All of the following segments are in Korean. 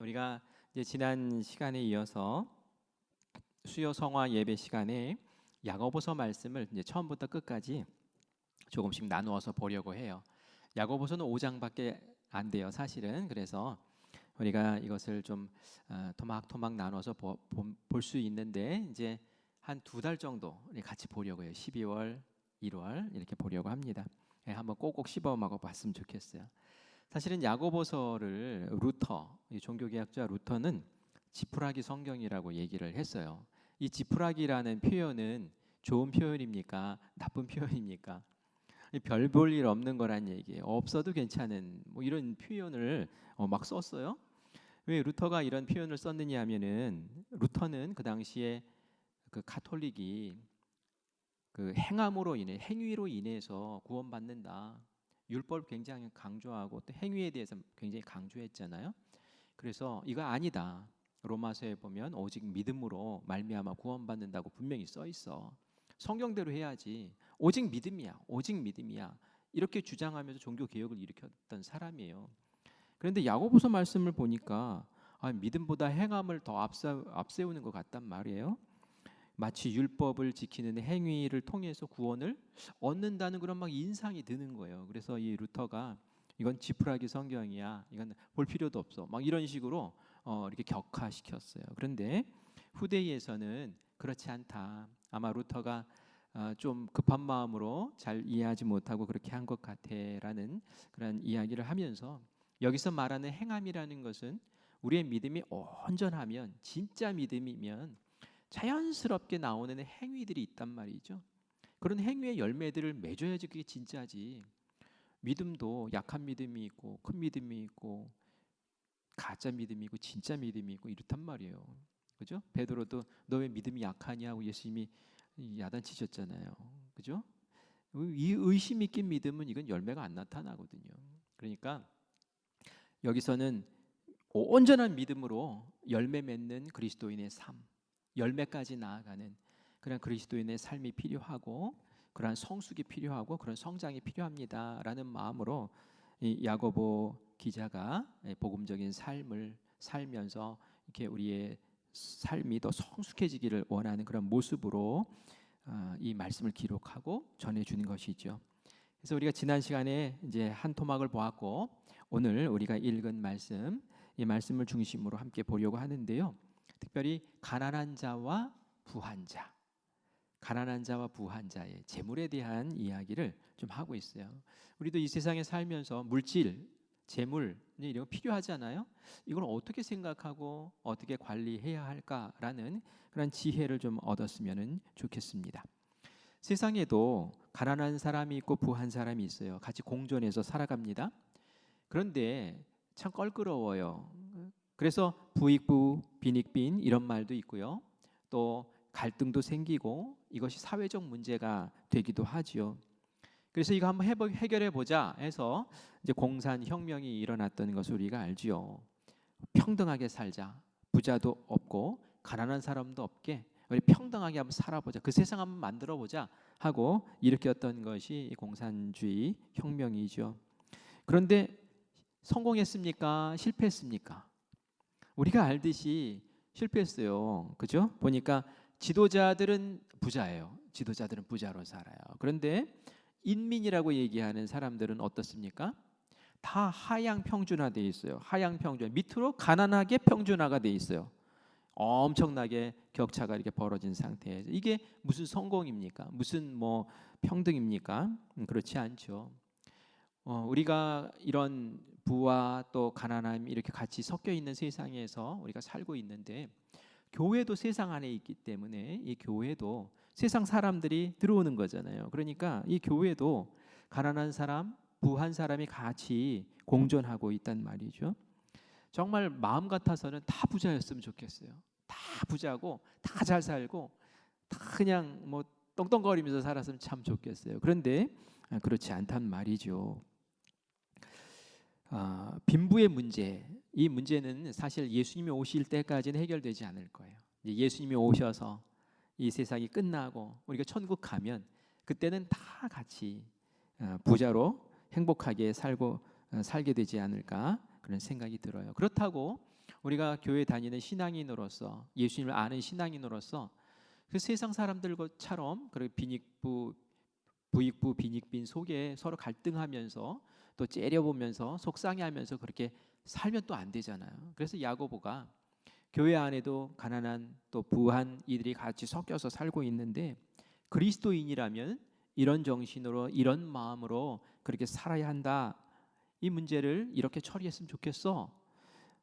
우리가 이제 지난 시간에 이어서 수요 성화 예배 시간에 야고보서 말씀을 이제 처음부터 끝까지 조금씩 나누어서 보려고 해요. 야고보서는 5장밖에 안 돼요, 사실은. 그래서 우리가 이것을 좀 토막토막 나눠서 볼 수 있는데 이제 한 2달 정도 같이 보려고 해요. 12월, 1월 이렇게 보려고 합니다. 한번 꼭꼭 씹어 먹어 봤으면 좋겠어요. 사실은 야고보서를 루터, 이 종교개혁자 루터는 지푸라기 성경이라고 얘기를 했어요. 이 지푸라기라는 표현은 좋은 표현입니까? 나쁜 표현입니까? 별 볼 일 없는 거란 얘기예요. 없어도 괜찮은 뭐 이런 표현을 막 썼어요. 왜 루터가 이런 표현을 썼느냐 하면은 루터는 그 당시에 그 가톨릭이 그 행함으로 인해 행위로 인해서 구원받는다. 율법 굉장히 강조하고 또 행위에 대해서 굉장히 강조했잖아요. 그래서 이거 아니다. 로마서에 보면 오직 믿음으로 말미암아 구원받는다고 분명히 써 있어. 성경대로 해야지. 오직 믿음이야. 오직 믿음이야. 이렇게 주장하면서 종교 개혁을 일으켰던 사람이에요. 그런데 야고보서 말씀을 보니까 믿음보다 행함을 더 앞세우는 것 같단 말이에요. 마치 율법을 지키는 행위를 통해서 구원을 얻는다는 그런 막 인상이 드는 거예요. 그래서 이 루터가 이건 지푸라기 성경이야. 이건 볼 필요도 없어. 막 이런 식으로 이렇게 격화시켰어요. 그런데 후대에서는 그렇지 않다. 아마 루터가 좀 급한 마음으로 잘 이해하지 못하고 그렇게 한 것 같아라는 그런 이야기를 하면서 여기서 말하는 행함이라는 것은 우리의 믿음이 온전하면 진짜 믿음이면 자연스럽게 나오는 행위들이 있단 말이죠. 그런 행위의 열매들을 맺어야지 그게 진짜지. 믿음도 약한 믿음이 있고 큰 믿음이 있고 가짜 믿음이 있고 진짜 믿음이 있고 이렇단 말이에요. 그죠? 베드로도 너 왜 믿음이 약하냐고 예수님이 야단치셨잖아요. 그죠? 이 의심 있긴 믿음은 이건 열매가 안 나타나거든요. 그러니까 여기서는 온전한 믿음으로 열매 맺는 그리스도인의 삶, 열매까지 나아가는 그런 그리스도인의 삶이 필요하고 그러한 성숙이 필요하고 그런 성장이 필요합니다라는 마음으로 이 야고보 기자가 복음적인 삶을 살면서 이렇게 우리의 삶이 더 성숙해지기를 원하는 그런 모습으로 이 말씀을 기록하고 전해주는 것이죠. 그래서 우리가 지난 시간에 이제 한 토막을 보았고 오늘 우리가 읽은 말씀, 이 말씀을 중심으로 함께 보려고 하는데요. 특별히 가난한 자와 부한 자, 가난한 자와 부한 자의 재물에 대한 이야기를 좀 하고 있어요. 우리도 이 세상에 살면서 물질, 재물 이런 거 필요하잖아요. 이걸 어떻게 생각하고 어떻게 관리해야 할까라는 그런 지혜를 좀 얻었으면 좋겠습니다. 세상에도 가난한 사람이 있고 부한 사람이 있어요. 같이 공존해서 살아갑니다. 그런데 참 껄끄러워요. 그래서 부익부, 빈익빈 이런 말도 있고요. 또 갈등도 생기고 이것이 사회적 문제가 되기도 하지요. 그래서 이거 한번 해결해 보자 해서 이제 공산혁명이 일어났던 것을 우리가 알지요. 평등하게 살자. 부자도 없고 가난한 사람도 없게 우리 평등하게 한번 살아보자. 그 세상 한번 만들어 보자 하고 일으켰던 것이 공산주의 혁명이죠. 그런데 성공했습니까? 실패했습니까? 우리가 알듯이 실패했어요. 그죠? 보니까 지도자들은 부자예요. 지도자들은 부자로 살아요. 그런데 인민이라고 얘기하는 사람들은 어떻습니까? 다 하향 평준화돼 있어요. 하향 평준 밑으로 가난하게 평준화가 돼 있어요. 엄청나게 격차가 이렇게 벌어진 상태에서 이게 무슨 성공입니까? 무슨 뭐 평등입니까? 그렇지 않죠. 우리가 이런 부와 또 가난함이 이렇게 같이 섞여 있는 세상에서 우리가 살고 있는데 교회도 세상 안에 있기 때문에 이 교회도 세상 사람들이 들어오는 거잖아요. 그러니까 이 교회도 가난한 사람, 부한 사람이 같이 공존하고 있단 말이죠. 정말 마음 같아서는 다 부자였으면 좋겠어요. 다 부자고 다 잘 살고 다 그냥 뭐 떵떵거리면서 살았으면 참 좋겠어요. 그런데 그렇지 않단 말이죠. 빈부의 문제, 이 문제는 사실 예수님이 오실 때까지는 해결되지 않을 거예요. 예수님이 오셔서 이 세상이 끝나고 우리가 천국 가면 그때는 다 같이 부자로 행복하게 살게 되지 않을까 그런 생각이 들어요. 그렇다고 우리가 교회 다니는 신앙인으로서, 예수님을 아는 신앙인으로서 그 세상 사람들처럼 그리고 부익부 빈익빈 속에 서로 갈등하면서 또 째려보면서 속상해하면서 그렇게 살면 또 안 되잖아요. 그래서 야고보가 교회 안에도 가난한 또 부한 이들이 같이 섞여서 살고 있는데 그리스도인이라면 이런 정신으로 이런 마음으로 그렇게 살아야 한다. 이 문제를 이렇게 처리했으면 좋겠어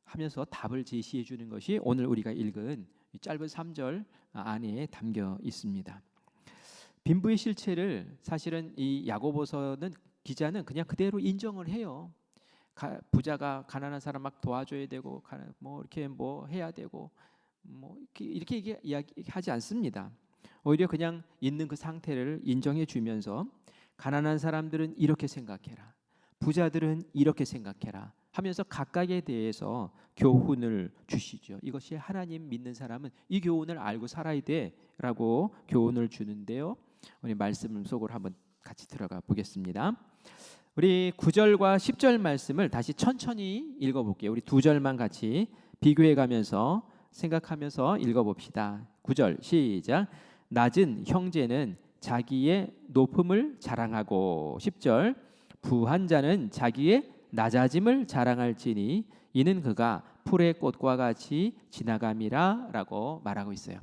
하면서 답을 제시해 주는 것이 오늘 우리가 읽은 짧은 3절 안에 담겨 있습니다. 빈부의 실체를 사실은 이 야고보서는 기자는 그냥 그대로 인정을 해요. 부자가 가난한 사람 막 도와줘야 되고 뭐 이렇게 뭐 해야 되고 뭐 이렇게 이야기하지 않습니다. 오히려 그냥 있는 그 상태를 인정해 주면서 가난한 사람들은 이렇게 생각해라, 부자들은 이렇게 생각해라 하면서 각각에 대해서 교훈을 주시죠. 이것이 하나님 믿는 사람은 이 교훈을 알고 살아야 돼라고 교훈을 주는데요. 우리 말씀 속으로 한번 같이 들어가 보겠습니다. 우리 9절과 10절 말씀을 다시 천천히 읽어볼게요. 우리 2절만 같이 비교해 가면서 생각하면서 읽어봅시다. 9절 시작. 낮은 형제는 자기의 높음을 자랑하고 10절 부한 자는 자기의 낮아짐을 자랑할지니 이는 그가 풀의 꽃과 같이 지나감이라 라고 말하고 있어요.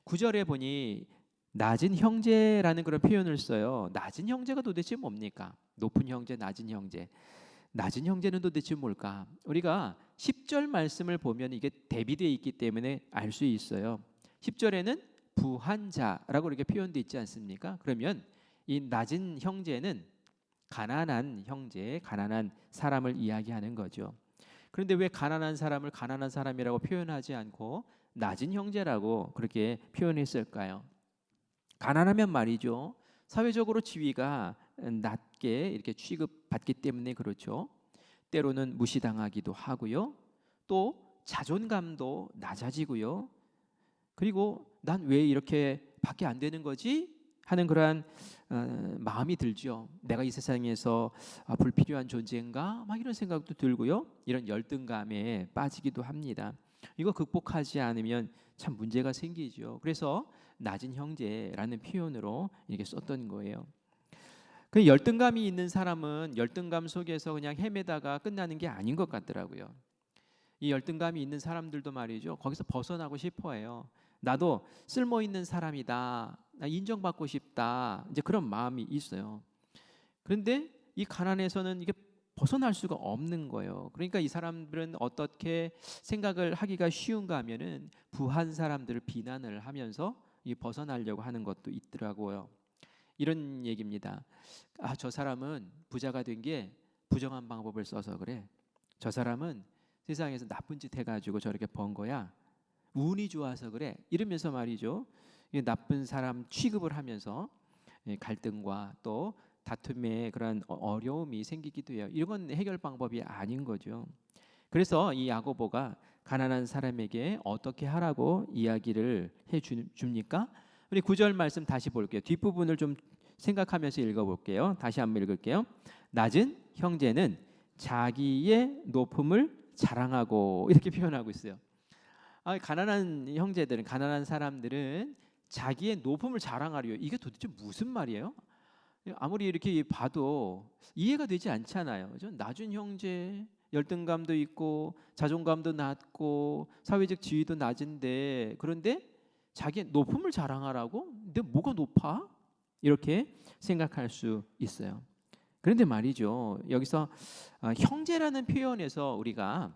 9절에 보니 낮은 형제라는 그런 표현을 써요. 낮은 형제가 도대체 뭡니까? 높은 형제, 낮은 형제. 낮은 형제는 도대체 뭘까? 우리가 10절 말씀을 보면 이게 대비되어 있기 때문에 알 수 있어요. 10절에는 부한 자라고 이렇게 표현되어 있지 않습니까? 그러면 이 낮은 형제는 가난한 형제, 가난한 사람을 이야기하는 거죠. 그런데 왜 가난한 사람을 가난한 사람이라고 표현하지 않고 낮은 형제라고 그렇게 표현했을까요? 가난하면 말이죠, 사회적으로 지위가 낮게 이렇게 취급받기 때문에 그렇죠. 때로는 무시당하기도 하고요. 또 자존감도 낮아지고요. 그리고 난 왜 이렇게 밖에 안 되는 거지? 하는 그러한 마음이 들죠. 내가 이 세상에서 불필요한 존재인가? 막 이런 생각도 들고요. 이런 열등감에 빠지기도 합니다. 이거 극복하지 않으면 참 문제가 생기죠. 그래서 낮은 형제라는 표현으로 이렇게 썼던 거예요. 그 열등감이 있는 사람은 열등감 속에서 그냥 헤매다가 끝나는 게 아닌 것 같더라고요. 이 열등감이 있는 사람들도 말이죠, 거기서 벗어나고 싶어해요. 나도 쓸모 있는 사람이다, 나 인정받고 싶다, 이제 그런 마음이 있어요. 그런데 이 가난에서는 이게 벗어날 수가 없는 거예요. 그러니까 이 사람들은 어떻게 생각을 하기가 쉬운가 하면은 부한 사람들을 비난을 하면서 이 벗어나려고 하는 것도 있더라고요. 이런 얘기입니다. 저 사람은 부자가 된 게 부정한 방법을 써서 그래. 저 사람은 세상에서 나쁜 짓 해가지고 저렇게 번 거야. 운이 좋아서 그래. 이러면서 말이죠, 나쁜 사람 취급을 하면서 갈등과 또 다툼의 그런 어려움이 생기기도 해요. 이건 해결 방법이 아닌 거죠. 그래서 이 야고보가 가난한 사람에게 어떻게 하라고 이야기를 해 줍니까? 우리 9절 말씀 다시 볼게요. 뒷부분을 좀 생각하면서 읽어볼게요. 다시 한번 읽을게요. 낮은 형제는 자기의 높음을 자랑하고, 이렇게 표현하고 있어요. 가난한 형제들은, 가난한 사람들은 자기의 높음을 자랑하려. 이게 도대체 무슨 말이에요? 아무리 이렇게 봐도 이해가 되지 않잖아요. 그죠? 낮은 형제, 열등감도 있고 자존감도 낮고 사회적 지위도 낮은데, 그런데 자기의 높음을 자랑하라고? 근데 뭐가 높아? 이렇게 생각할 수 있어요. 그런데 말이죠, 여기서 형제라는 표현에서 우리가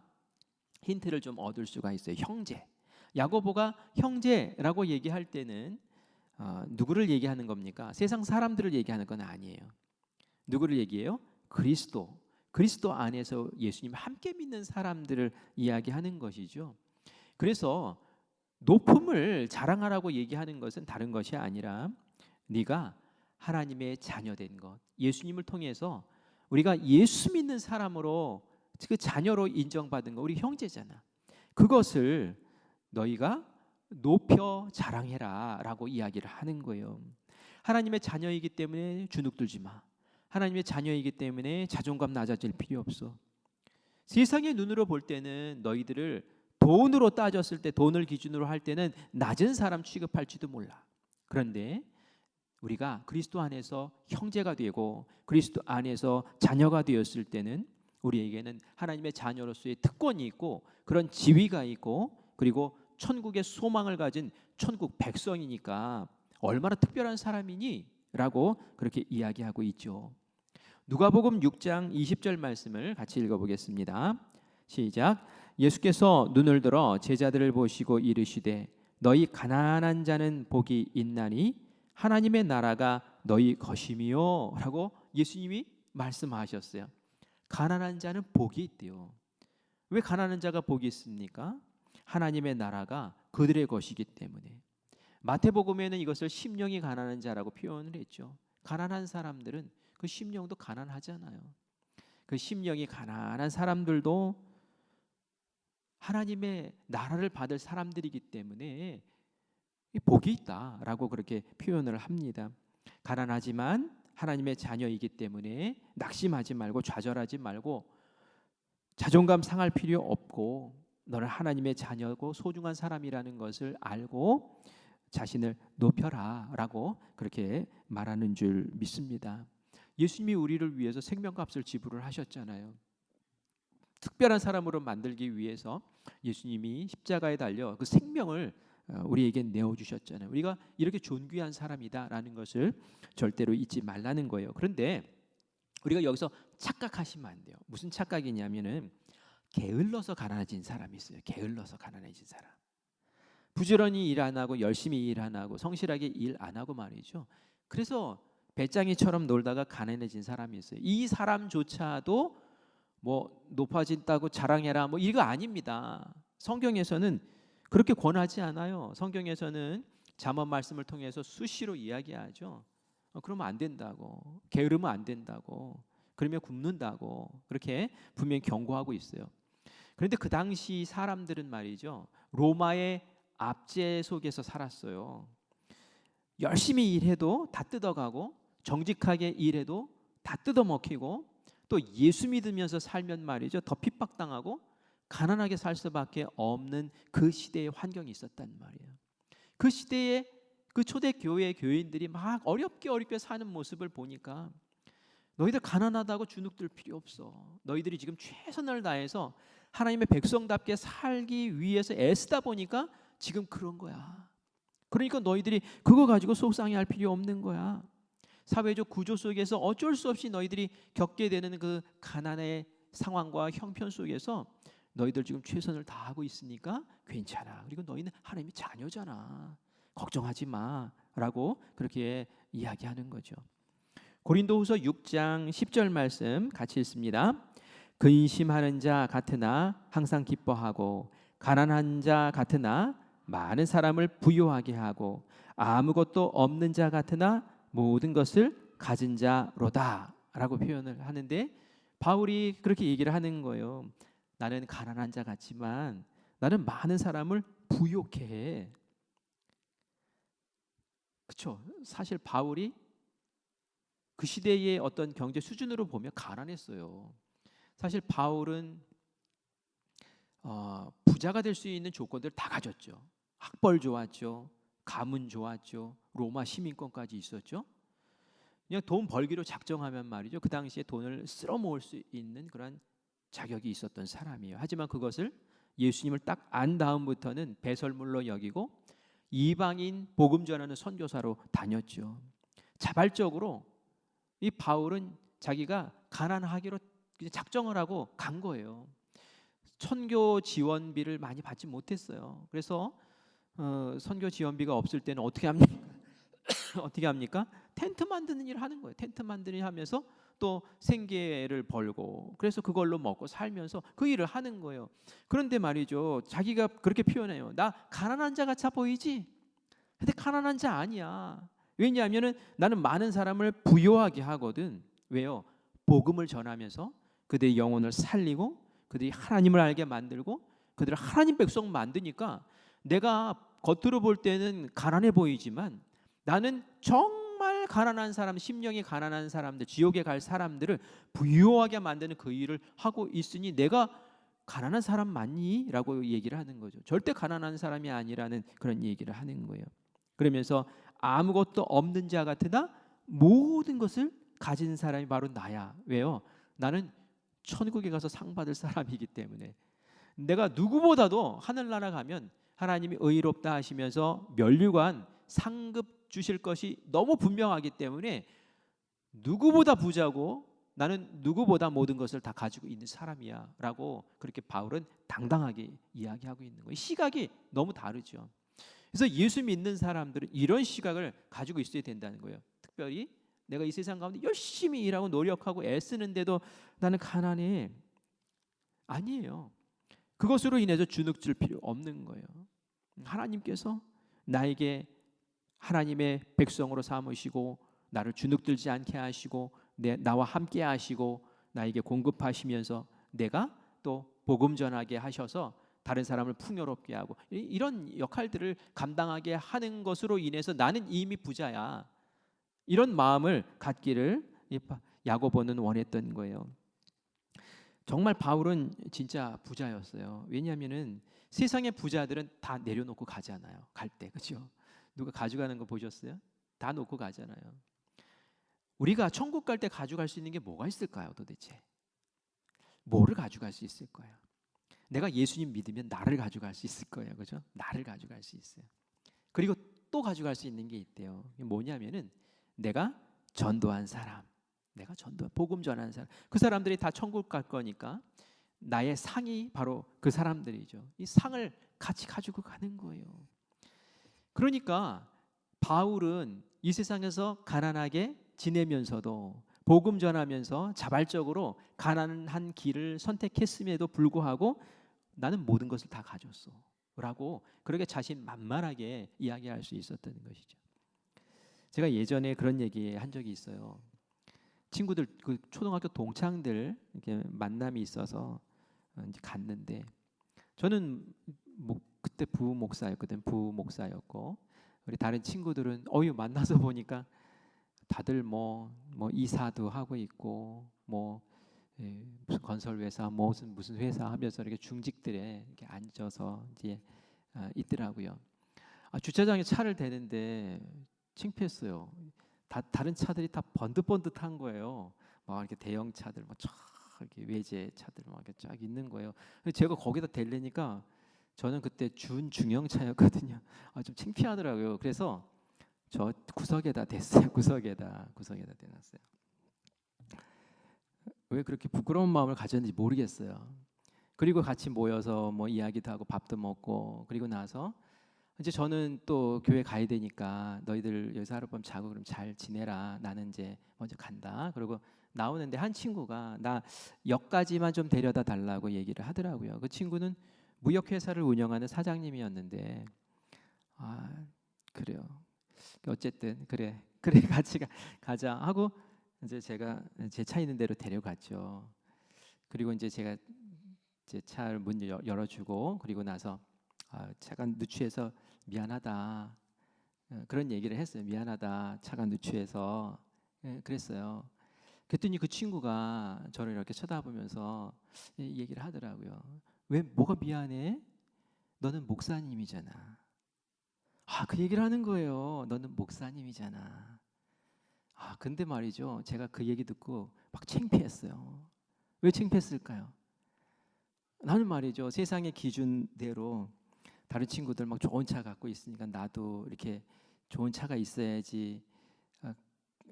힌트를 좀 얻을 수가 있어요. 형제. 야고보가 형제라고 얘기할 때는 누구를 얘기하는 겁니까? 세상 사람들을 얘기하는 건 아니에요. 누구를 얘기해요? 그리스도 안에서 예수님 함께 믿는 사람들을 이야기하는 것이죠. 그래서 높음을 자랑하라고 얘기하는 것은 다른 것이 아니라 네가 하나님의 자녀된 것, 예수님을 통해서 우리가 예수 믿는 사람으로 그 자녀로 인정받은 거, 우리 형제잖아. 그것을 너희가 높여 자랑해라 라고 이야기를 하는 거예요. 하나님의 자녀이기 때문에 주눅들지 마. 하나님의 자녀이기 때문에 자존감 낮아질 필요 없어. 세상의 눈으로 볼 때는 너희들을 돈으로 따졌을 때, 돈을 기준으로 할 때는 낮은 사람 취급할지도 몰라. 그런데 우리가 그리스도 안에서 형제가 되고 그리스도 안에서 자녀가 되었을 때는 우리에게는 하나님의 자녀로서의 특권이 있고 그런 지위가 있고, 그리고 천국의 소망을 가진 천국 백성이니까 얼마나 특별한 사람이니? 라고 그렇게 이야기하고 있죠. 누가복음 6장 20절 말씀을 같이 읽어보겠습니다. 시작. 예수께서 눈을 들어 제자들을 보시고 이르시되 너희 가난한 자는 복이 있나니 하나님의 나라가 너희 것임이요 라고 예수님이 말씀하셨어요. 가난한 자는 복이 있대요. 왜 가난한 자가 복이 있습니까? 하나님의 나라가 그들의 것이기 때문에. 마태복음에는 이것을 심령이 가난한 자라고 표현을 했죠. 가난한 사람들은 그 심령도 가난하잖아요. 그 심령이 가난한 사람들도 하나님의 나라를 받을 사람들이기 때문에 복이 있다라고 그렇게 표현을 합니다. 가난하지만 하나님의 자녀이기 때문에 낙심하지 말고 좌절하지 말고 자존감 상할 필요 없고 너는 하나님의 자녀고 소중한 사람이라는 것을 알고 자신을 높여라 라고 그렇게 말하는 줄 믿습니다. 예수님이 우리를 위해서 생명값을 지불을 하셨잖아요. 특별한 사람으로 만들기 위해서 예수님이 십자가에 달려 그 생명을 우리에게 내어주셨잖아요. 우리가 이렇게 존귀한 사람이다라는 것을 절대로 잊지 말라는 거예요. 그런데 우리가 여기서 착각하시면 안 돼요. 무슨 착각이냐면은 게을러서 가난해진 사람이 있어요. 게을러서 가난해진 사람. 부지런히 일 안 하고 열심히 일 안 하고 성실하게 일 안 하고 말이죠. 그래서 배짱이처럼 놀다가 가난해진 사람이 있어요. 이 사람조차도 뭐 높아진다고 자랑해라 뭐 이거 아닙니다. 성경에서는 그렇게 권하지 않아요. 성경에서는 잠언 말씀을 통해서 수시로 이야기하죠. 그러면 안 된다고, 게으르면 안 된다고, 그러면 굶는다고 그렇게 분명히 경고하고 있어요. 그런데 그 당시 사람들은 말이죠, 로마의 압제 속에서 살았어요. 열심히 일해도 다 뜯어가고 정직하게 일해도 다 뜯어먹히고 또 예수 믿으면서 살면 말이죠 더 핍박당하고 가난하게 살 수밖에 없는 그 시대의 환경이 있었단 말이에요. 그 시대에 그 초대 교회 교인들이 막 어렵게 사는 모습을 보니까 너희들 가난하다고 주눅들 필요 없어. 너희들이 지금 최선을 다해서 하나님의 백성답게 살기 위해서 애쓰다 보니까 지금 그런 거야. 그러니까 너희들이 그거 가지고 속상해할 필요 없는 거야. 사회적 구조 속에서 어쩔 수 없이 너희들이 겪게 되는 그 가난의 상황과 형편 속에서 너희들 지금 최선을 다하고 있으니까 괜찮아. 그리고 너희는 하나님의 자녀잖아. 걱정하지 마라고 그렇게 이야기하는 거죠. 고린도후서 6장 10절 말씀 같이 읽습니다. 근심하는 자 같으나 항상 기뻐하고 가난한 자 같으나 많은 사람을 부유하게 하고 아무것도 없는 자 같으나 모든 것을 가진 자로다 라고 표현을 하는데, 바울이 그렇게 얘기를 하는 거예요. 나는 가난한 자 같지만 나는 많은 사람을 부유케 해. 그렇죠? 사실 바울이 그 시대의 어떤 경제 수준으로 보면 가난했어요. 사실 바울은 부자가 될 수 있는 조건들 다 가졌죠. 학벌 좋았죠. 가문 좋았죠. 로마 시민권까지 있었죠. 그냥 돈 벌기로 작정하면 말이죠, 그 당시에 돈을 쓸어 모을 수 있는 그런 자격이 있었던 사람이에요. 하지만 그것을 예수님을 딱 안 다음부터는 배설물로 여기고 이방인 복음 전하는 선교사로 다녔죠. 자발적으로 이 바울은 자기가 가난하기로 작정을 하고 간 거예요. 선교 지원비를 많이 받지 못했어요. 그래서 선교 지원비가 없을 때는 어떻게 합니까? 어떻게 합니까? 텐트 만드는 일을 하는 거예요. 텐트 만드는 일 하면서 또 생계를 벌고, 그래서 그걸로 먹고 살면서 그 일을 하는 거예요. 그런데 말이죠, 자기가 그렇게 표현해요. 나 가난한 자 같아 보이지? 근데 가난한 자 아니야. 왜냐하면 나는 많은 사람을 부유하게 하거든. 왜요? 복음을 전하면서 그들의 영혼을 살리고 그들이 하나님을 알게 만들고 그들을 하나님 백성 만드니까 내가 겉으로 볼 때는 가난해 보이지만 나는 정말 가난한 사람, 심령이 가난한 사람들, 지옥에 갈 사람들을 부유하게 만드는 그 일을 하고 있으니 내가 가난한 사람 맞니? 라고 얘기를 하는 거죠. 절대 가난한 사람이 아니라는 그런 얘기를 하는 거예요. 그러면서 아무것도 없는 자 같으나 모든 것을 가진 사람이 바로 나야. 왜요? 나는 천국에 가서 상 받을 사람이기 때문에. 내가 누구보다도 하늘나라 가면 하나님이 의롭다 하시면서 면류관 상급 주실 것이 너무 분명하기 때문에 누구보다 부자고 나는 누구보다 모든 것을 다 가지고 있는 사람이야 라고 그렇게 바울은 당당하게 이야기하고 있는 거예요. 시각이 너무 다르죠. 그래서 예수 믿는 사람들은 이런 시각을 가지고 있어야 된다는 거예요. 특별히 내가 이 세상 가운데 열심히 일하고 노력하고 애쓰는데도 나는 가난해. 아니에요. 그것으로 인해서 주눅질 필요 없는 거예요. 하나님께서 나에게 하나님의 백성으로 삼으시고 나를 주눅들지 않게 하시고 나와 함께 하시고 나에게 공급하시면서 내가 또 복음 전하게 하셔서 다른 사람을 풍요롭게 하고 이런 역할들을 감당하게 하는 것으로 인해서 나는 이미 부자야. 이런 마음을 갖기를 야고보는 원했던 거예요. 정말 바울은 진짜 부자였어요. 왜냐하면은 세상의 부자들은 다 내려놓고 가잖아요. 갈 때, 그렇죠? 누가 가져가는 거 보셨어요? 다 놓고 가잖아요. 우리가 천국 갈 때 가져갈 수 있는 게 뭐가 있을까요, 도대체? 뭐를 가져갈 수 있을 거예요? 내가 예수님 믿으면 나를 가져갈 수 있을 거예요, 그렇죠? 나를 가져갈 수 있어요. 그리고 또 가져갈 수 있는 게 있대요. 이게 뭐냐면은 내가 전도한 사람, 내가 복음 전하는 사람, 그 사람들이 다 천국 갈 거니까 나의 상이 바로 그 사람들이죠. 이 상을 같이 가지고 가는 거예요. 그러니까 바울은 이 세상에서 가난하게 지내면서도 복음 전하면서 자발적으로 가난한 길을 선택했음에도 불구하고 나는 모든 것을 다 가졌어 라고 그렇게 자신만만하게 이야기할 수 있었던 것이죠. 제가 예전에 그런 얘기 한 적이 있어요. 친구들, 그 초등학교 동창들 이렇게 만남이 있어서 이제 갔는데 저는 그때 부목사였고 우리 다른 친구들은 만나서 보니까 다들 뭐 이사도 하고 있고 무슨 건설 회사 무슨 회사 하면서 이렇게 중직들에 이렇게 앉아서 이제 있더라고요. 주차장에 차를 대는데 창피했어요. 다른 차들이 다 번듯번듯한 거예요. 막 이렇게 대형 차들 이렇게 외제 차들 막 이렇게 쫙 있는 거예요. 제가 거기다 대려니까 저는 그때 중형차였거든요. 좀 창피하더라고요. 그래서 저 구석에다 댔어요. 구석에다 대놨어요. 왜 그렇게 부끄러운 마음을 가졌는지 모르겠어요. 그리고 같이 모여서 이야기도 하고 밥도 먹고 그리고 나서 이제 저는 또 교회 가야 되니까 너희들 여기서 하룻밤 자고 그럼 잘 지내라. 나는 이제 먼저 간다. 그리고 나오는데 한 친구가 나 역까지만 좀 데려다 달라고 얘기를 하더라고요. 그 친구는 무역회사를 운영하는 사장님이었는데 그래요. 어쨌든 그래 같이 가자 하고 이제 제가 제 차 있는 데로 데려갔죠. 그리고 이제 제가 제 차를 문 열어주고 그리고 나서 차가 누추해서 미안하다 그런 얘기를 했어요. 미안하다 차가 누추해서 그랬어요. 그랬더니 그 친구가 저를 이렇게 쳐다보면서 얘기를 하더라고요. 왜 뭐가 미안해? 너는 목사님이잖아. 그 얘기를 하는 거예요. 너는 목사님이잖아. 근데 말이죠. 제가 그 얘기 듣고 막 창피했어요. 왜 창피했을까요? 나는 말이죠. 세상의 기준대로 다른 친구들 막 좋은 차 갖고 있으니까 나도 이렇게 좋은 차가 있어야지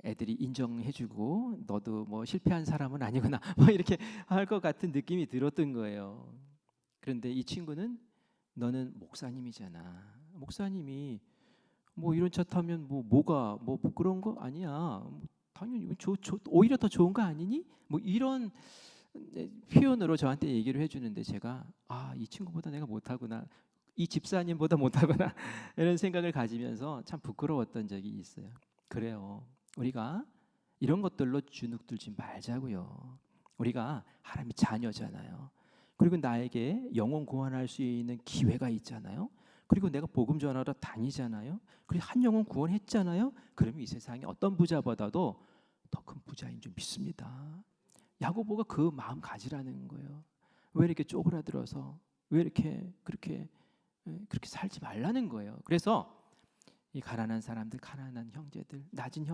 애들이 인정해주고 너도 실패한 사람은 아니구나 이렇게 할 것 같은 느낌이 들었던 거예요. 그런데 이 친구는 너는 목사님이잖아. 목사님이 이런 차 타면 뭐가 부끄러운 거 아니야. 당연히 오히려 더 좋은 거 아니니? 이런 표현으로 저한테 얘기를 해주는데 제가 이 친구보다 내가 못하구나. 이 집사님보다 못하구나 이런 생각을 가지면서 참 부끄러웠던 적이 있어요. 그래요. 우리가 이런 것들로 주눅들지 말자고요. 우리가 하나님의 자녀잖아요. 그리고 나에게 영혼 구원할 수 있는 기회가 있잖아요. 그리고 내가 복음 전하러 다니잖아요. 그리고 한 영혼 구원했잖아요. 그러면 이 세상에 어떤 부자보다도 더 큰 부자인 줄 믿습니다. 야고보가 그 마음 가지라는 거예요. 왜 이렇게 쪼그라들어서 왜 이렇게 그렇게 살지 말라는 거예요. 그래서 이 가난한 사람들, 가난한 형제들, 낮은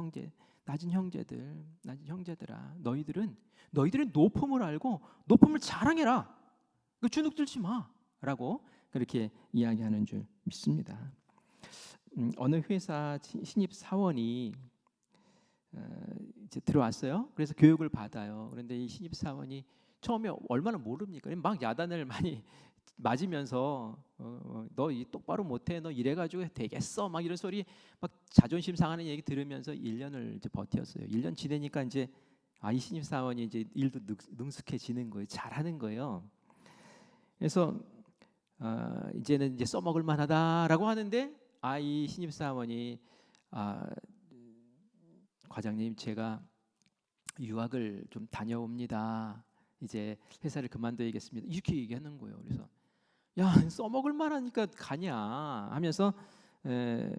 형제들아, 너희들은 높음을 알고 높음을 자랑해라. 그 주눅 들지 마라고 그렇게 이야기하는 줄 믿습니다. 어느 회사 신입 사원이 이제 들어왔어요. 그래서 교육을 받아요. 그런데 이 신입 사원이 처음에 얼마나 모릅니까? 막 야단을 많이 맞으면서 너 이 똑바로 못해, 너 이래가지고 되겠어, 막 이런 소리, 막 자존심 상하는 얘기 들으면서 1년을 이제 버텼어요. 1년 지내니까 이제 이 신입 사원이 이제 일도 능숙해지는 거예요. 잘하는 거예요. 그래서 이제는 이제 써먹을 만하다라고 하는데 이 신입 사원이 과장님, 제가 유학을 좀 다녀옵니다. 이제 회사를 그만둬야겠습니다. 이렇게 얘기하는 거예요. 그래서 야, 써먹을 만하니까 가냐 하면서 왜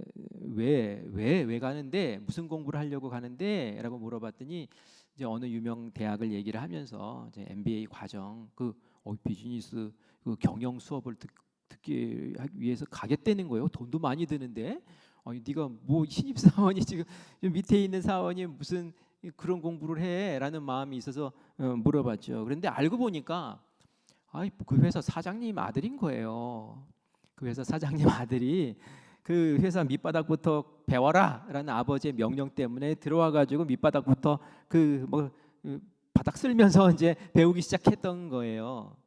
가는데, 무슨 공부를 하려고 가는데? 라고 물어봤더니 이제 어느 유명 대학을 얘기를 하면서 이제 MBA 과정 비즈니스 경영 수업을 듣기 위해서 가겠다는 거예요. 돈도 많이 드는데 네가 뭐 신입 사원이 지금 밑에 있는 사원이 무슨 그런 공부를 해?라는 마음이 있어서 물어봤죠. 그런데 알고 보니까 그 회사 사장님 아들인 거예요. 그 회사 사장님 아들이 그 회사 밑바닥부터 배워라라는 아버지의 명령 때문에 들어와가지고 밑바닥부터 바닥 쓸면서 이제 배우기 시작했던 거예요.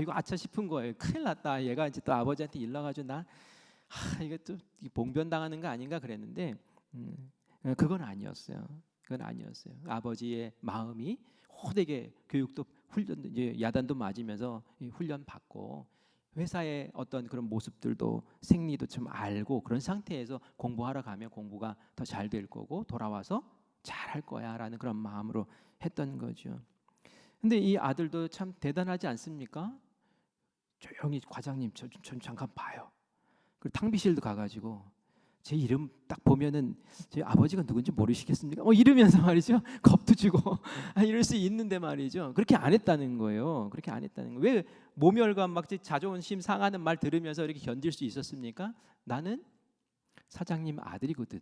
이거 아차 싶은 거예요. 큰일 났다. 얘가 이제 또 아버지한테 일러가지고 이거 또 봉변 당하는 거 아닌가 그랬는데 그건 아니었어요. 아버지의 마음이 호되게 교육도 이제 야단도 맞으면서 훈련 받고 회사의 어떤 그런 모습들도 생리도 좀 알고 그런 상태에서 공부하러 가면 공부가 더 잘 될 거고 돌아와서 잘할 거야라는 그런 마음으로 했던 거죠. 근데 이 아들도 참 대단하지 않습니까? 조용히 과장님 저 잠깐 봐요. 그리고 탕비실도 가가지고 제 이름 딱 보면은 제 아버지가 누군지 모르시겠습니까? 이러면서 말이죠. 겁도 주고 이럴 수 있는데 말이죠. 그렇게 안 했다는 거예요. 왜 모멸감 막 자존심 상하는 말 들으면서 이렇게 견딜 수 있었습니까? 나는 사장님 아들이거든.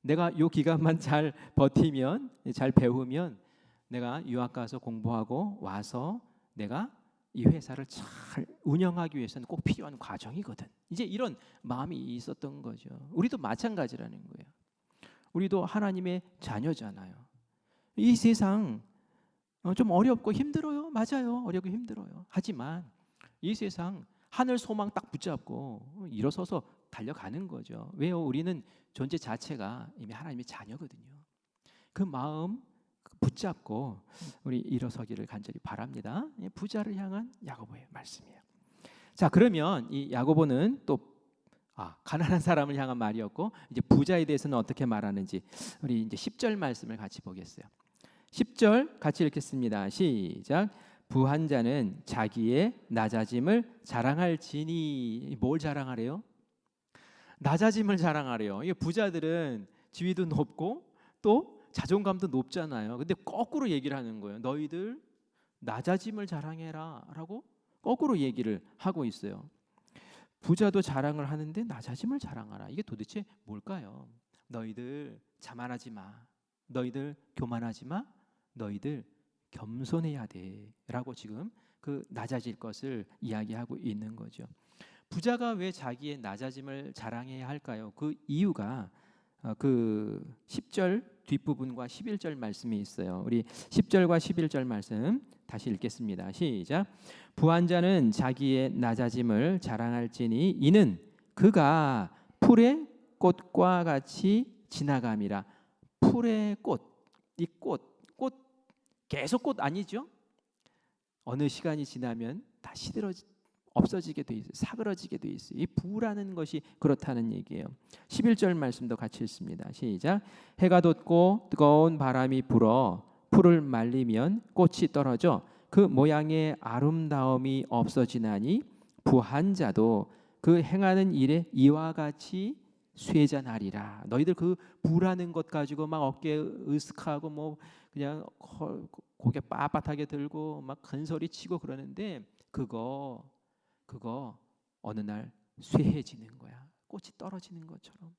내가 요 기간만 잘 버티면, 잘 배우면 내가 유학 가서 공부하고 와서 내가 이 회사를 잘 운영하기 위해서는 꼭 필요한 과정이거든. 이제 이런 마음이 있었던 거죠. 우리도 마찬가지라는 거예요. 우리도 하나님의 자녀잖아요. 이 세상 좀 어렵고 힘들어요. 맞아요. 어렵고 힘들어요. 하지만 이 세상 하늘 소망 딱 붙잡고 일어서서 달려가는 거죠. 왜요? 우리는 존재 자체가 이미 하나님의 자녀거든요. 그 마음 붙잡고 우리 일어서기를 간절히 바랍니다. 부자를 향한 야고보의 말씀이에요. 자, 그러면 이 야고보는 또 가난한 사람을 향한 말이었고 이제 부자에 대해서는 어떻게 말하는지 우리 이제 10절 말씀을 같이 보겠어요. 10절 같이 읽겠습니다. 시작. 부한 자는 자기의 낮아짐을 자랑할지니. 뭘 자랑하래요? 낮아짐을 자랑하래요. 이게 부자들은 지위도 높고 또 자존감도 높잖아요. 근데 거꾸로 얘기를 하는 거예요. 너희들 낮아짐을 자랑해라라고 거꾸로 얘기를 하고 있어요. 부자도 자랑을 하는데 낮아짐을 자랑하라. 이게 도대체 뭘까요? 너희들 자만하지 마. 너희들 교만하지 마. 너희들 겸손해야 돼라고 지금 그 낮아질 것을 이야기하고 있는 거죠. 부자가 왜 자기의 낮아짐을 자랑해야 할까요? 그 이유가 그 10절 뒷부분과 11절 말씀이 있어요. 우리 10절과 11절 말씀 다시 읽겠습니다. 시작. 부한 자는 자기의 낮아짐을 자랑할지니 이는 그가 풀의 꽃과 같이 지나감이라. 풀의 꽃, 이 꽃 계속 꽃 아니죠? 어느 시간이 지나면 다 없어지게 돼 있어요. 사그러지게 돼 있어요. 이 부라는 것이 그렇다는 얘기예요. 11절 말씀도 같이 읽습니다. 시작. 해가 돋고 뜨거운 바람이 불어 풀을 말리면 꽃이 떨어져 그 모양의 아름다움이 없어지나니 부한 자도 그 행하는 일에 이와 같이 쇠잔하리라. 너희들 그 부라는 것 가지고 막 어깨에 으쓱하고 뭐 그냥 고개 빳빳하게 들고 막 큰 소리 치고 그러는데 그거 어느 날 쇠해지는 거야. 꽃이 떨어지는 것처럼.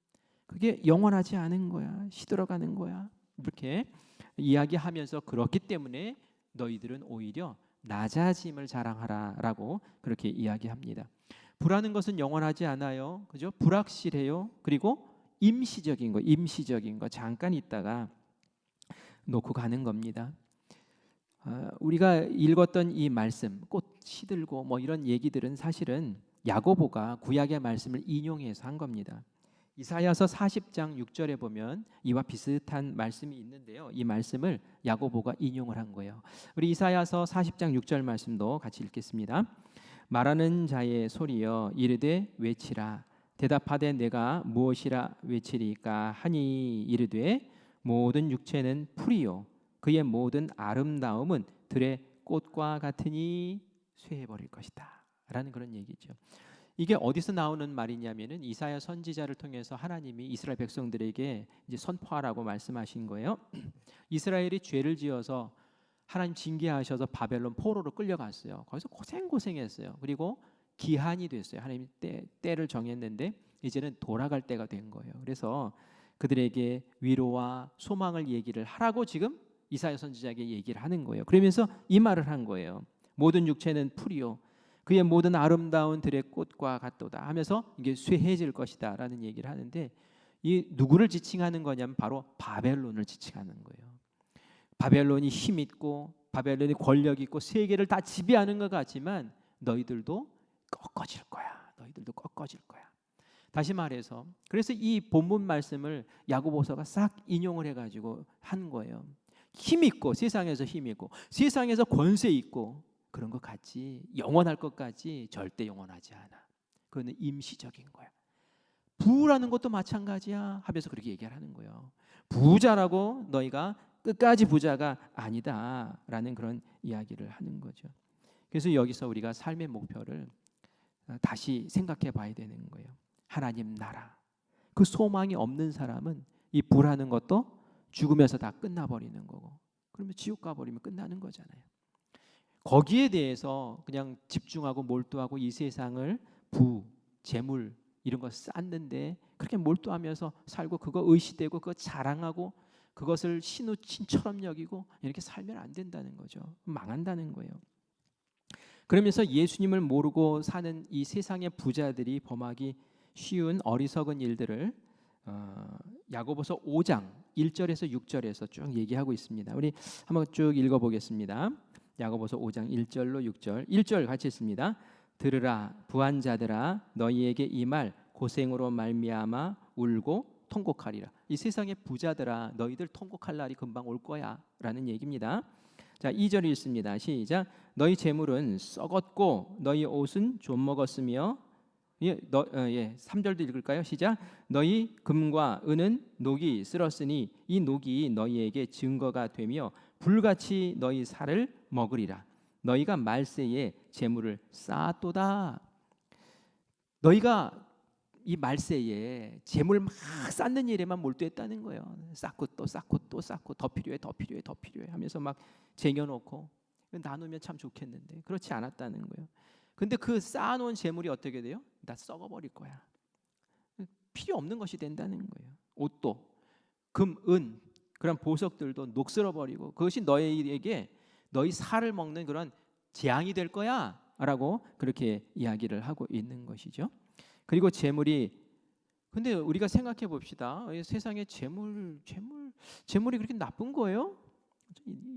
그게 영원하지 않은 거야. 시들어가는 거야. 이렇게 이야기하면서 그렇기 때문에 너희들은 오히려 낮아짐을 자랑하라라고 그렇게 이야기합니다. 부라는 것은 영원하지 않아요. 그죠? 불확실해요. 그리고 임시적인 거 잠깐 있다가 놓고 가는 겁니다. 우리가 읽었던 이 말씀, 꽃 시들고 뭐 이런 얘기들은 사실은 야고보가 구약의 말씀을 인용해서 한 겁니다. 이사야서 40장 6절에 보면 이와 비슷한 말씀이 있는데요. 이 말씀을 야고보가 인용을 한 거예요. 우리 이사야서 40장 6절 말씀도 같이 읽겠습니다. 말하는 자의 소리여 이르되 외치라. 대답하되 내가 무엇이라 외치리까 하니 이르되 모든 육체는 풀이요 그의 모든 아름다움은 들의 꽃과 같으니 쇠해버릴 것이다 라는 그런 얘기죠. 이게 어디서 나오는 말이냐면은 이사야 선지자를 통해서 하나님이 이스라엘 백성들에게 이제 선포하라고 말씀하신 거예요. 이스라엘이 죄를 지어서 하나님 징계하셔서 바벨론 포로로 끌려갔어요. 거기서 고생했어요. 그리고 기한이 됐어요. 하나님이 때를 정했는데 이제는 돌아갈 때가 된 거예요. 그래서 그들에게 위로와 소망을 얘기를 하라고 지금 이사야 선지자에게 얘기를 하는 거예요. 그러면서 이 말을 한 거예요. 모든 육체는 풀이요 그의 모든 아름다운 들의 꽃과 같도다 하면서 이게 쇠해질 것이다 라는 얘기를 하는데 이 누구를 지칭하는 거냐면 바로 바벨론을 지칭하는 거예요. 바벨론이 힘 있고 바벨론이 권력 있고 세계를 다 지배하는 것 같지만 너희들도 꺾어질 거야. 너희들도 꺾어질 거야. 다시 말해서 그래서 이 본문 말씀을 야고보서가 싹 인용을 해가지고 한 거예요. 힘 있고 세상에서 힘 있고 세상에서 권세 있고 그런 것 같지 영원할 것까지 절대 영원하지 않아. 그거는 임시적인 거야. 부라는 것도 마찬가지야 하면서 그렇게 얘기하는 거예요. 부자라고 너희가 끝까지 부자가 아니다라는 그런 이야기를 하는 거죠. 그래서 여기서 우리가 삶의 목표를 다시 생각해 봐야 되는 거예요. 하나님 나라. 그 소망이 없는 사람은 이 부라는 것도 죽으면서 다 끝나버리는 거고 그러면 지옥 가버리면 끝나는 거잖아요. 거기에 대해서 그냥 집중하고 몰두하고 이 세상을 부, 재물 이런 거 쌓는데 그렇게 몰두하면서 살고 그거 의시되고 그거 자랑하고 그것을 신우친처럼 여기고 이렇게 살면 안 된다는 거죠. 망한다는 거예요. 그러면서 예수님을 모르고 사는 이 세상의 부자들이 범하기 쉬운 어리석은 일들을 야고보서 5장 1절에서 6절에서 쭉 얘기하고 있습니다. 우리 한번 쭉 읽어보겠습니다. 야고보서 5장 1절로 6절 1절 같이 읽습니다. 들으라 부한 자들아 너희에게 이 말 고생으로 말미암아 울고 통곡하리라. 이 세상의 부자들아 너희들 통곡할 날이 금방 올 거야 라는 얘기입니다. 자 2절 읽습니다. 시작. 너희 재물은 썩었고 너희 옷은 좀 먹었으며 3절도 읽을까요? 시작. 너희 금과 은은 녹이 쓸었으니 이 녹이 너희에게 증거가 되며 불같이 너희 살을 먹으리라. 너희가 말세에 재물을 쌓았도다. 너희가 이 말세에 재물 막 쌓는 일에만 몰두했다는 거예요. 쌓고 또 쌓고 또 쌓고 더 필요해 하면서 막 쟁여놓고 나누면 참 좋겠는데 그렇지 않았다는 거예요. 근데 그 쌓아놓은 재물이 어떻게 돼요? 다 썩어버릴 거야. 필요 없는 것이 된다는 거예요. 옷도 금, 은 그런 보석들도 녹슬어버리고 그것이 너희에게 너희 살을 먹는 그런 재앙이 될 거야 라고 그렇게 이야기를 하고 있는 것이죠. 그리고 재물이 근데 우리가 생각해 봅시다. 세상에 재물이 그렇게 나쁜 거예요?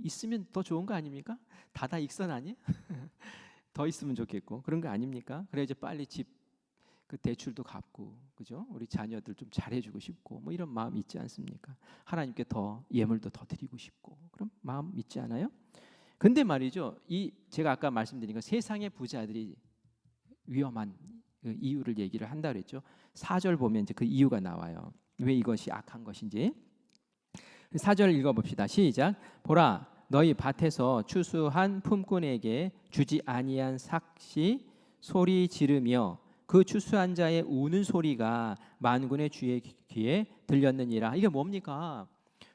있으면 더 좋은 거 아닙니까? 다다 익선 아니? 더 있으면 좋겠고 그런 거 아닙니까? 그래 이제 빨리 집 그 대출도 갚고 그죠? 우리 자녀들 좀 잘해주고 싶고 뭐 이런 마음 있지 않습니까? 하나님께 더 예물도 더 드리고 싶고 그런 마음 있지 않아요? 근데 말이죠. 이 제가 아까 말씀드린 거 세상의 부자들이 위험한 그 이유를 얘기를 한다 그랬죠. 4절 보면 이제 그 이유가 나와요. 왜 이것이 악한 것인지. 4절 읽어봅시다. 시작. 보라 너희 밭에서 추수한 품꾼에게 주지 아니한 삭시 소리 지르며 그 추수한 자의 우는 소리가 만군의 주의 귀에 들렸느니라. 이게 뭡니까?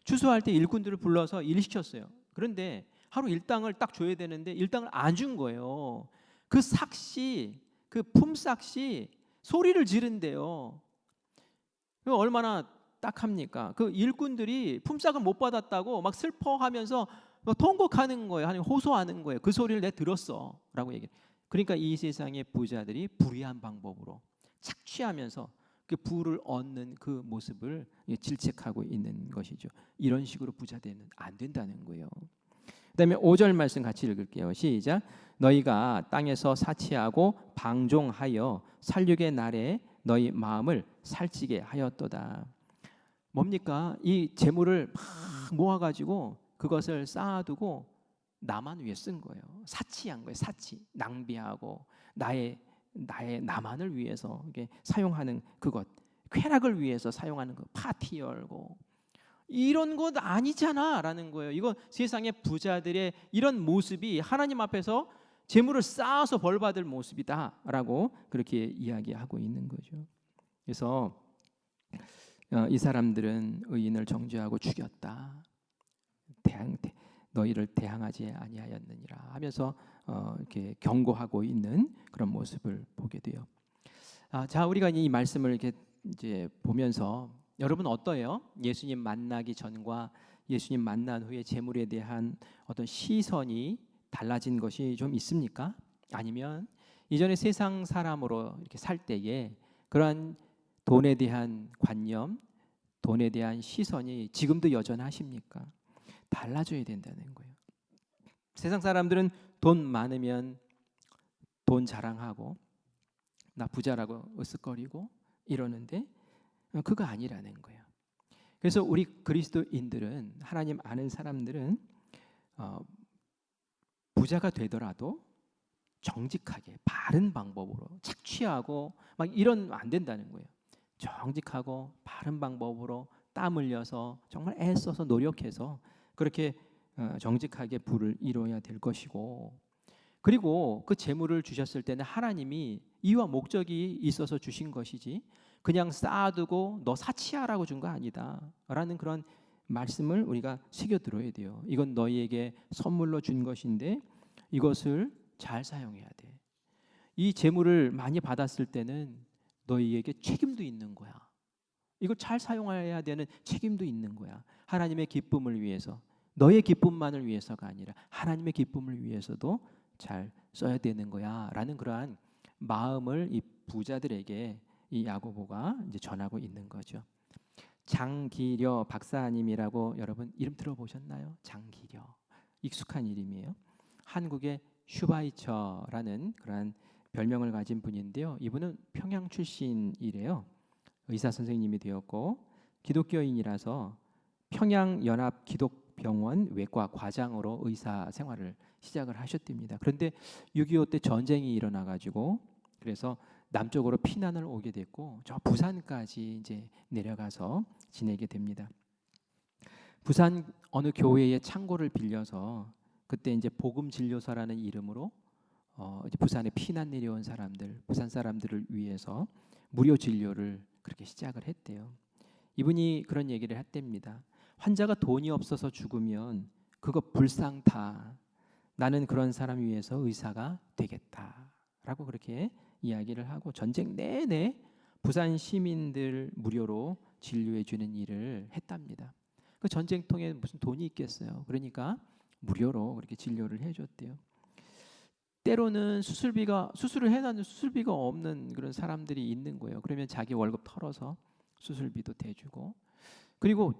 추수할 때 일꾼들을 불러서 일 시켰어요. 그런데 하루 일당을 딱 줘야 되는데 일당을 안 준 거예요. 그 삭시, 그 품삯이 소리를 지른대요. 얼마나 딱합니까? 그 일꾼들이 품삯을 못 받았다고 막 슬퍼하면서 막 통곡하는 거예요. 아니 호소하는 거예요. 그 소리를 내가 들었어라고 얘기해. 그러니까 이 세상의 부자들이 불의한 방법으로 착취하면서 그 부를 얻는 그 모습을 질책하고 있는 것이죠. 이런 식으로 부자 되는 안 된다는 거예요. 그다음에 5절 말씀 같이 읽을게요. 시작. 너희가 땅에서 사치하고 방종하여 살육의 날에 너희 마음을 살찌게 하였도다. 뭡니까? 이 재물을 막 모아가지고 그것을 쌓아두고 나만 위해 쓴 거예요. 사치한 거예요. 사치, 낭비하고 나의 나만을 위해서 이게 사용하는 그것, 쾌락을 위해서 사용하는 거, 파티 열고 이런 것 아니잖아라는 거예요. 이건 세상의 부자들의 이런 모습이 하나님 앞에서 재물을 쌓아서 벌받을 모습이다라고 그렇게 이야기하고 있는 거죠. 그래서 이 사람들은 의인을 정죄하고 죽였다. 너희를 대항하지 아니하였느니라 하면서 이렇게 경고하고 있는 그런 모습을 보게 돼요. 자, 우리가 이 말씀을 이렇게 이제 보면서 여러분 어떠해요? 예수님 만나기 전과 예수님 만난 후에 재물에 대한 어떤 시선이 달라진 것이 좀 있습니까? 아니면 이전에 세상 사람으로 이렇게 살 때에 그러한 돈에 대한 관념, 돈에 대한 시선이 지금도 여전하십니까? 달라져야 된다는 거예요. 세상 사람들은 돈 많으면 돈 자랑하고 나 부자라고 으쓱거리고 이러는데 그거 아니라는 거예요. 그래서 우리 그리스도인들은 하나님 아는 사람들은 부자가 되더라도 정직하게 바른 방법으로 착취하고 막 이러면 안 된다는 거예요. 정직하고 바른 방법으로 땀 흘려서 정말 애써서 노력해서 그렇게 정직하게 부를 이루어야 될 것이고, 그리고 그 재물을 주셨을 때는 하나님이 이유와 목적이 있어서 주신 것이지 그냥 쌓아두고 너 사치하라고 준 거 아니다라는 그런 말씀을 우리가 새겨들어야 돼요. 이건 너희에게 선물로 준 것인데 이것을 잘 사용해야 돼. 이 재물을 많이 받았을 때는 너희에게 책임도 있는 거야. 이걸 잘 사용해야 되는 책임도 있는 거야. 하나님의 기쁨을 위해서, 너의 기쁨만을 위해서가 아니라 하나님의 기쁨을 위해서도 잘 써야 되는 거야라는 그러한 마음을 이 부자들에게 이 야고보가 이제 전하고 있는 거죠. 장기려 박사님이라고 여러분 이름 들어보셨나요? 장기려 익숙한 이름이에요. 한국의 슈바이처라는 그러한 별명을 가진 분인데요. 이분은 평양 출신이래요. 의사 선생님이 되었고 기독교인이라서 평양연합기독병원 외과 과장으로 의사 생활을 시작을 하셨답니다. 그런데 6.25 때 전쟁이 일어나가지고 그래서 남쪽으로 피난을 오게 됐고 저 부산까지 이제 내려가서 지내게 됩니다. 부산 어느 교회의 창고를 빌려서 그때 이제 복음진료사라는 이름으로 이제 부산에 피난 내려온 사람들, 부산 사람들을 위해서 무료 진료를 그렇게 시작을 했대요. 이분이 그런 얘기를 했답니다. 환자가 돈이 없어서 죽으면 그거 불상타. 나는 그런 사람 위해서 의사가 되겠다라고 그렇게 이야기를 하고 전쟁 내내 부산 시민들 무료로 진료해 주는 일을 했답니다. 그 전쟁통에 무슨 돈이 있겠어요. 그러니까 무료로 그렇게 진료를 해줬대요. 때로는 수술을 해놨는데 수술비가 없는 그런 사람들이 있는 거예요. 그러면 자기 월급 털어서 수술비도 대주고, 그리고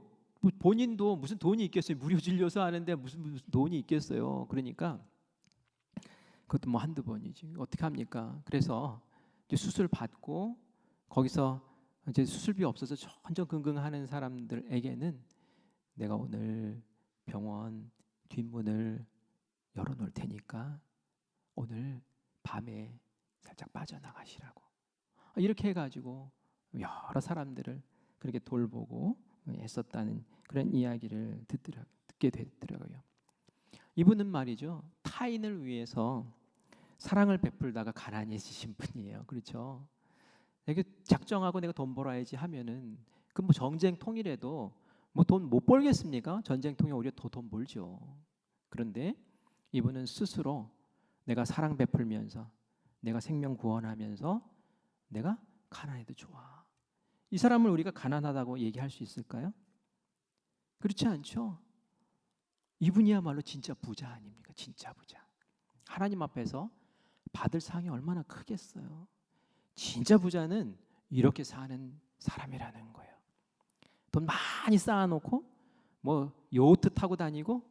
본인도 무슨 돈이 있겠어요. 무료 진료소 하는데 무슨 돈이 있겠어요. 그러니까 그것도 뭐 한두 번이지 어떻게 합니까? 그래서 이제 수술 받고 거기서 이제 수술비 없어서 전전긍긍하는 사람들에게는 내가 오늘 병원 뒷문을 열어놓을 테니까 오늘 밤에 살짝 빠져나가시라고 이렇게 해가지고 여러 사람들을 그렇게 돌보고 애썼다는 그런 이야기를 듣게 되더라고요. 이분은 말이죠, 타인을 위해서 사랑을 베풀다가 가난해지신 분이에요. 그렇죠? 이게 작정하고 내가 돈 벌어야지 하면은 그 뭐 전쟁통이라도 뭐 돈 못 벌겠습니까? 전쟁통이 오히려 더 돈 벌죠. 그런데 이분은 스스로 내가 사랑 베풀면서 내가 생명 구원하면서 내가 가난해도 좋아. 이 사람을 우리가 가난하다고 얘기할 수 있을까요? 그렇지 않죠. 이분이야말로 진짜 부자 아닙니까? 진짜 부자. 하나님 앞에서 받을 상이 얼마나 크겠어요. 진짜 부자는 이렇게 사는 사람이라는 거예요. 돈 많이 쌓아놓고 뭐 요트 타고 다니고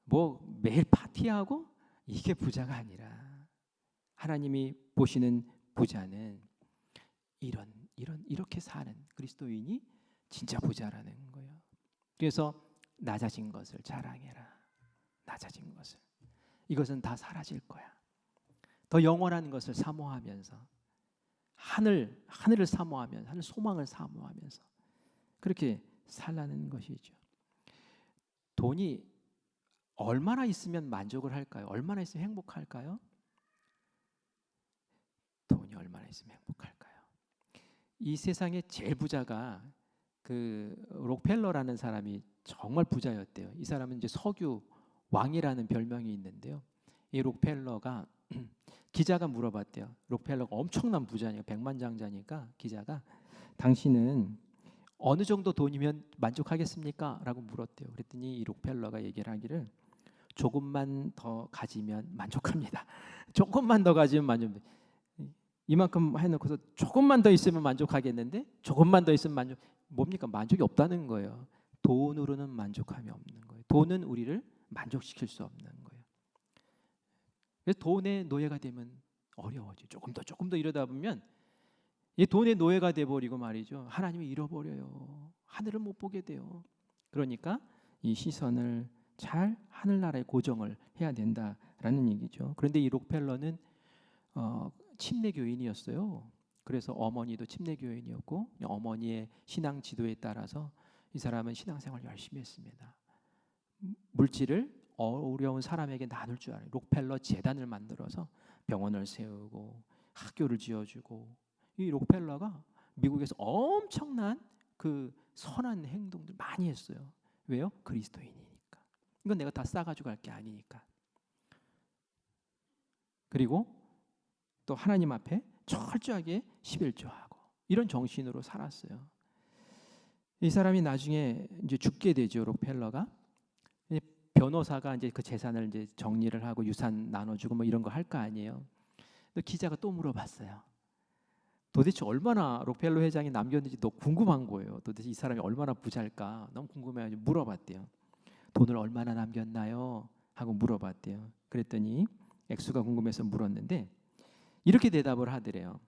뭐 매일 파티하고 이게 부자가 아니라 하나님이 보시는 부자는 이렇게 사는 그리스도인이 진짜 부자라는 거예요. 그래서 낮아진 것을 자랑해라. 낮아진 것을. 이것은 다 사라질 거야. 더 영원한 것을 사모하면서 하늘을 사모하면서 하늘 소망을 사모하면서 그렇게 살라는 것이죠. 돈이 얼마나 있으면 만족을 할까요? 얼마나 있으면 행복할까요? 돈이 얼마나 있으면 행복할까요? 이 세상에 제일 부자가 그 록펠러라는 사람이 정말 부자였대요. 이 사람은 이제 석유 왕이라는 별명이 있는데요. 이 록펠러가 기자가 물어봤대요. 록펠러가 엄청난 부자니까 백만장자니까 기자가 당신은 어느 정도 돈이면 만족하겠습니까? 라고 물었대요. 그랬더니 이 록펠러가 얘기를 하기를 조금만 더 가지면 만족합니다. 조금만 더 가지면 만족합니다. 이만큼 해놓고서 조금만 더 있으면 만족하겠는데 조금만 더 있으면 뭡니까? 만족이 없다는 거예요. 돈으로는 만족함이 없는 거예요. 돈은 우리를 만족시킬 수 없는 거예요. 그래서 돈의 노예가 되면 어려워져. 조금 더 이러다 보면 이 돈의 노예가 돼버리고 말이죠. 하나님을 잃어버려요. 하늘을 못 보게 돼요. 그러니까 이 시선을 잘 하늘나라에 고정을 해야 된다라는 얘기죠. 그런데 이 록펠러는 침례교인이었어요. 그래서 어머니도 침례교인이었고 어머니의 신앙 지도에 따라서 이 사람은 신앙생활 열심히 했습니다. 물질을 어려운 사람에게 나눌 줄 알아요. 록펠러 재단을 만들어서 병원을 세우고 학교를 지어주고 이 록펠러가 미국에서 엄청난 그 선한 행동들 많이 했어요. 왜요? 그리스도인이니까. 이건 내가 다 싸가지고 갈 게 아니니까. 그리고 또 하나님 앞에 철저하게 11조하고 이런 정신으로 살았어요. 이 사람이 나중에 이제 죽게 되죠. 록펠러가. 변호사가 이제 그 재산을 이제 정리를 하고 유산 나눠주고 뭐 이런 거 할 거 아니에요. 근데 기자가 또 물어봤어요. 도대체 얼마나 록펠러 회장이 남겼는지 너 궁금한 거예요. 도대체 이 사람이 얼마나 부자일까 너무 궁금해가지고 물어봤대요. 돈을 얼마나 남겼나요? 하고 물어봤대요. 그랬더니 액수가 궁금해서 물었는데 이렇게 대답을 하더래요.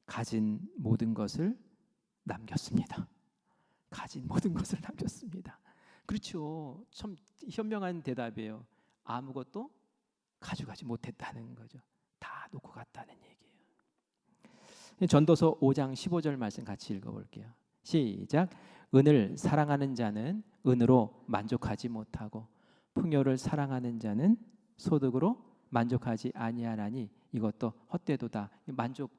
가진 모든 것을 남겼습니다. 가진 모든 것을 남겼습니다. 그렇죠. 참 현명한 대답이에요. 아무것도 가져가지 못했다는 거죠. 다 놓고 갔다는 얘기예요. 전도서 5장 15절 말씀 같이 읽어볼게요. 시작. 은을 사랑하는 자는 은으로 만족하지 못하고 풍요를 사랑하는 자는 소득으로 만족하지 아니하나니 이것도 헛되도다.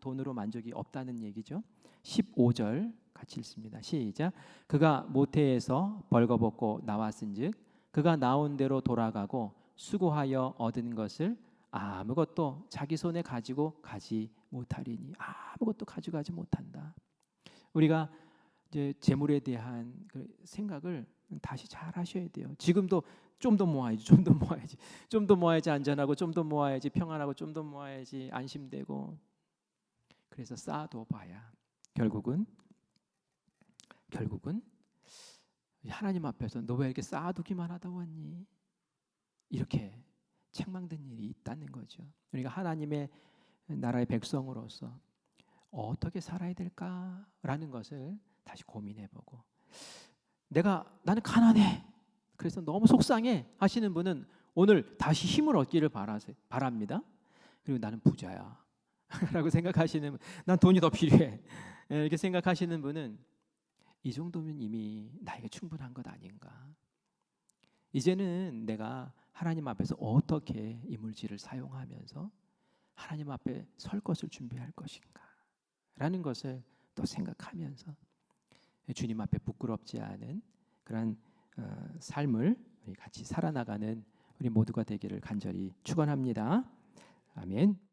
돈으로 만족이 없다는 얘기죠. 15절 같이 읽습니다. 시작. 그가 모태에서 벌거벗고 나왔은즉 그가 나온 대로 돌아가고 수고하여 얻은 것을 아무것도 자기 손에 가지고 가지 못하리니 아무것도 가져가지 못한다. 우리가 이제 재물에 대한 그 생각을 다시 잘 하셔야 돼요. 지금도 좀 더 모아야지, 좀 더 모아야지, 좀 더 모아야지 안전하고, 좀 더 모아야지 평안하고, 좀 더 모아야지 안심되고. 그래서 쌓아둬봐야 결국은 하나님 앞에서 너 왜 이렇게 쌓아두기만 하다 왔니? 이렇게 책망된 일이 있다는 거죠. 우리가 하나님의 나라의 백성으로서 어떻게 살아야 될까라는 것을 다시 고민해보고 나는 가난해. 그래서 너무 속상해 하시는 분은 오늘 다시 힘을 얻기를 바랍니다. 그리고 나는 부자야 라고 생각하시는 분, 난 돈이 더 필요해 이렇게 생각하시는 분은 이 정도면 이미 나에게 충분한 것 아닌가. 이제는 내가 하나님 앞에서 어떻게 이 물질을 사용하면서 하나님 앞에 설 것을 준비할 것인가 라는 것을 또 생각하면서 주님 앞에 부끄럽지 않은 그런 삶을 같이 살아나가는 우리 모두가 되기를 간절히 축원합니다. 아멘.